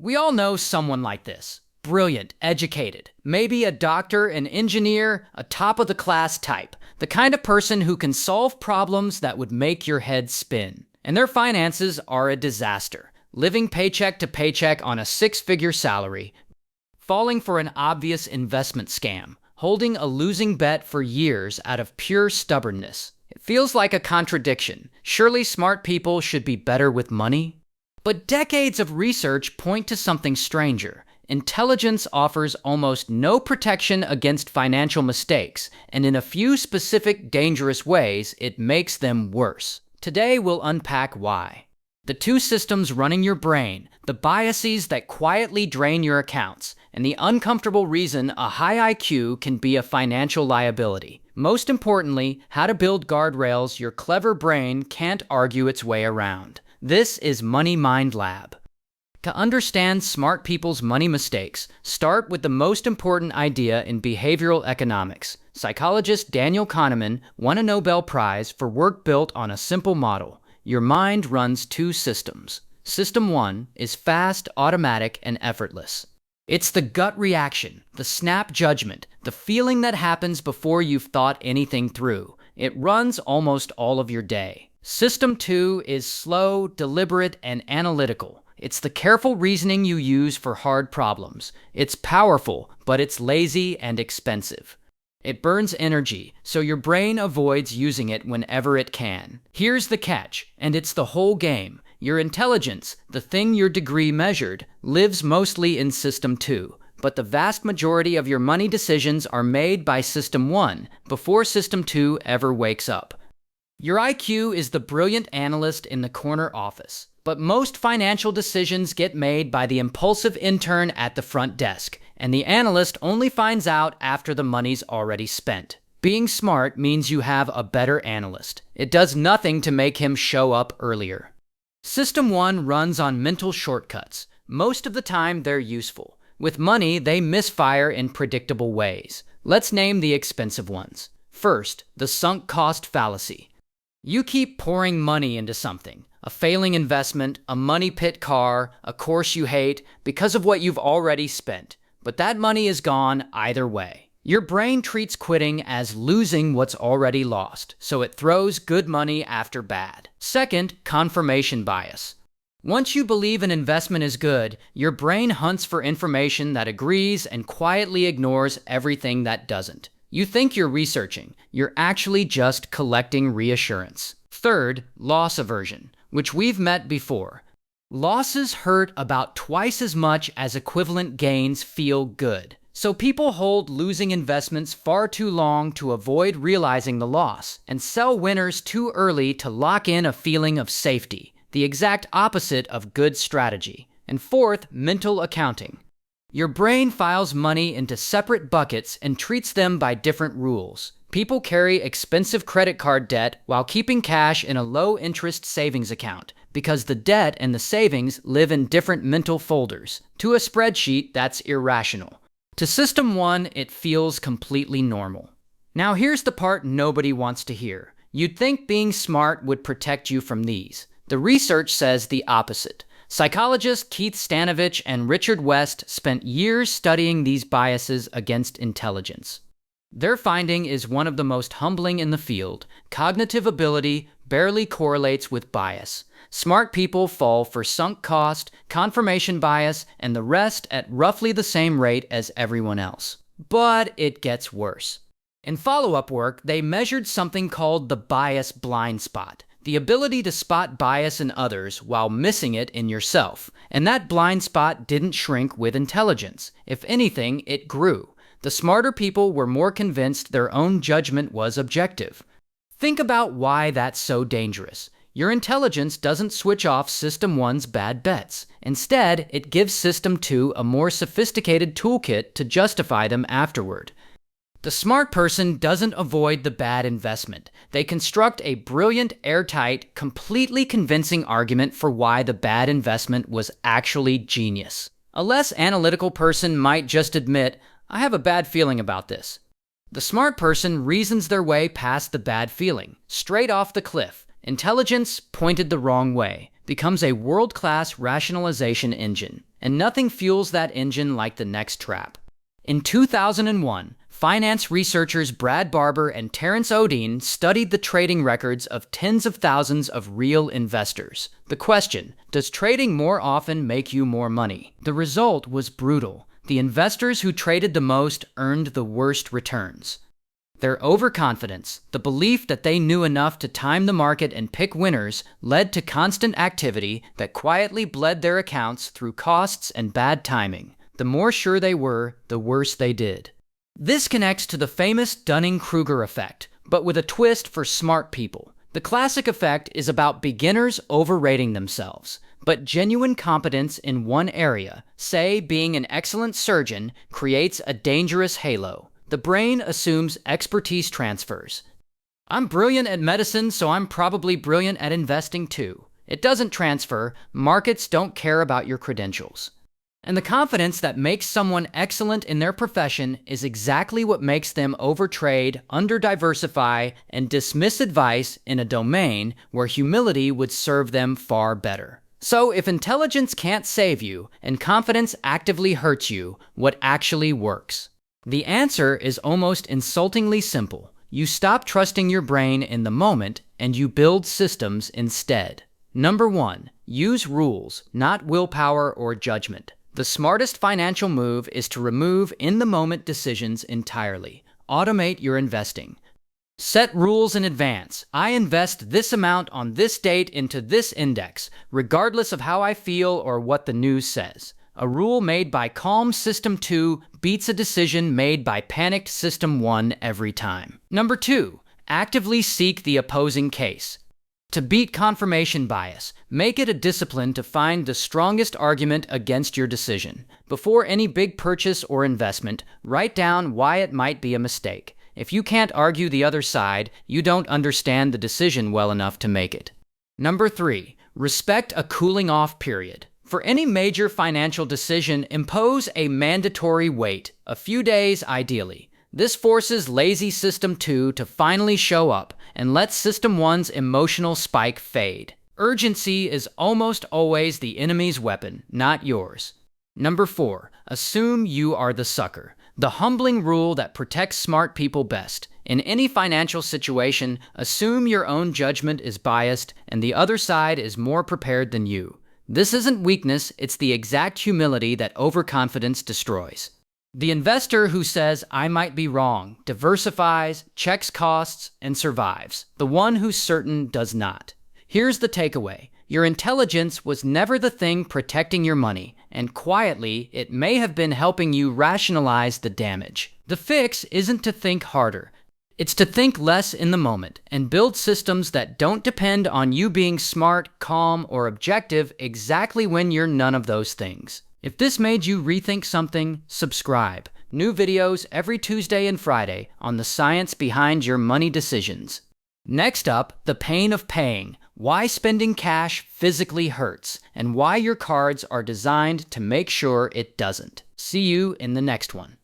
We all know someone like this. Brilliant, educated, maybe a doctor, an engineer, a top-of-the-class type. The kind of person who can solve problems that would make your head spin. And their finances are a disaster. Living paycheck to paycheck on a six-figure salary. Falling for an obvious investment scam. Holding a losing bet for years out of pure stubbornness. It feels like a contradiction. Surely smart people should be better with money? But decades of research point to something stranger. Intelligence offers almost no protection against financial mistakes, and in a few specific dangerous ways, it makes them worse. Today, we'll unpack why. The two systems running your brain, the biases that quietly drain your accounts, and the uncomfortable reason a high IQ can be a financial liability. Most importantly, how to build guardrails your clever brain can't argue its way around. This is Money Mind Lab. To understand smart people's money mistakes, start with the most important idea in behavioral economics. Psychologist Daniel Kahneman won a Nobel Prize for work built on a simple model. Your mind runs two systems. System 1 is fast, automatic, and effortless. It's the gut reaction, the snap judgment, the feeling that happens before you've thought anything through. It runs almost all of your day. System 2 is slow, deliberate, and analytical. It's the careful reasoning you use for hard problems. It's powerful, but it's lazy and expensive. It burns energy, so your brain avoids using it whenever it can. Here's the catch, and it's the whole game. Your intelligence, the thing your degree measured, lives mostly in System 2. But the vast majority of your money decisions are made by System 1 before System 2 ever wakes up. Your IQ is the brilliant analyst in the corner office. But most financial decisions get made by the impulsive intern at the front desk, and the analyst only finds out after the money's already spent. Being smart means you have a better analyst. It does nothing to make him show up earlier. System 1 runs on mental shortcuts. Most of the time, they're useful. With money, they misfire in predictable ways. Let's name the expensive ones. First, the sunk cost fallacy. You keep pouring money into something. A failing investment, a money pit car, a course you hate, because of what you've already spent. But that money is gone either way. Your brain treats quitting as losing what's already lost, so it throws good money after bad. Second, confirmation bias. Once you believe an investment is good, your brain hunts for information that agrees and quietly ignores everything that doesn't. You think you're researching, you're actually just collecting reassurance. Third, loss aversion, which we've met before. Losses hurt about twice as much as equivalent gains feel good. So people hold losing investments far too long to avoid realizing the loss, and sell winners too early to lock in a feeling of safety, the exact opposite of good strategy. And fourth, mental accounting. Your brain files money into separate buckets and treats them by different rules. People carry expensive credit card debt while keeping cash in a low-interest savings account because the debt and the savings live in different mental folders. To a spreadsheet, that's irrational. To System 1, it feels completely normal. Now here's the part nobody wants to hear. You'd think being smart would protect you from these. The research says the opposite. Psychologists Keith Stanovich and Richard West spent years studying these biases against intelligence. Their finding is one of the most humbling in the field. Cognitive ability barely correlates with bias. Smart people fall for sunk cost, confirmation bias, and the rest at roughly the same rate as everyone else. But it gets worse. In follow-up work, they measured something called the bias blind spot, the ability to spot bias in others while missing it in yourself. And that blind spot didn't shrink with intelligence. If anything, it grew. The smarter people were more convinced their own judgment was objective. Think about why that's so dangerous. Your intelligence doesn't switch off System 1's bad bets. Instead, it gives System 2 a more sophisticated toolkit to justify them afterward. The smart person doesn't avoid the bad investment. They construct a brilliant, airtight, completely convincing argument for why the bad investment was actually genius. A less analytical person might just admit, I have a bad feeling about this. The smart person reasons their way past the bad feeling, straight off the cliff. Intelligence, pointed the wrong way, becomes a world-class rationalization engine. and nothing fuels that engine like the next trap. In 2001, finance researchers Brad Barber and Terence Odine studied the trading records of tens of thousands of real investors. The question, does trading more often make you more money? The result was brutal. The investors who traded the most earned the worst returns. Their overconfidence, the belief that they knew enough to time the market and pick winners, led to constant activity that quietly bled their accounts through costs and bad timing. The more sure they were, the worse they did. This connects to the famous Dunning-Kruger effect, but with a twist for smart people. The classic effect is about beginners overrating themselves, but genuine competence in one area, say being an excellent surgeon, creates a dangerous halo. The brain assumes expertise transfers. I'm brilliant at medicine, so I'm probably brilliant at investing too. It doesn't transfer. Markets don't care about your credentials. And the confidence that makes someone excellent in their profession is exactly what makes them overtrade, underdiversify, and dismiss advice in a domain where humility would serve them far better. So if intelligence can't save you and confidence actively hurts you, what actually works? The answer is almost insultingly simple. You stop trusting your brain in the moment and you build systems instead. Number 1, use rules, not willpower or judgment. The smartest financial move is to remove in-the-moment decisions entirely. Automate your investing. Set rules in advance. I invest this amount on this date into this index, regardless of how I feel or what the news says. A rule made by calm System 2 beats a decision made by panicked System 1 every time. Number 2, actively seek the opposing case. To beat confirmation bias, make it a discipline to find the strongest argument against your decision. Before any big purchase or investment, write down why it might be a mistake. If you can't argue the other side, you don't understand the decision well enough to make it. Number 3, respect a cooling off period. For any major financial decision, impose a mandatory wait, a few days ideally. This forces lazy System 2 to finally show up and lets System 1's emotional spike fade. Urgency is almost always the enemy's weapon, not yours. Number 4, assume you are the sucker. The humbling rule that protects smart people best. In any financial situation, assume your own judgment is biased and the other side is more prepared than you. This isn't weakness, it's the exact humility that overconfidence destroys. The investor who says, I might be wrong, diversifies, checks costs, and survives. The one who's certain does not. Here's the takeaway. Your intelligence was never the thing protecting your money, and quietly, it may have been helping you rationalize the damage. The fix isn't to think harder. It's to think less in the moment and build systems that don't depend on you being smart, calm, or objective exactly when you're none of those things. If this made you rethink something, subscribe. New videos every Tuesday and Friday on the science behind your money decisions. Next up, the pain of paying. Why spending cash physically hurts and why your cards are designed to make sure it doesn't. See you in the next one.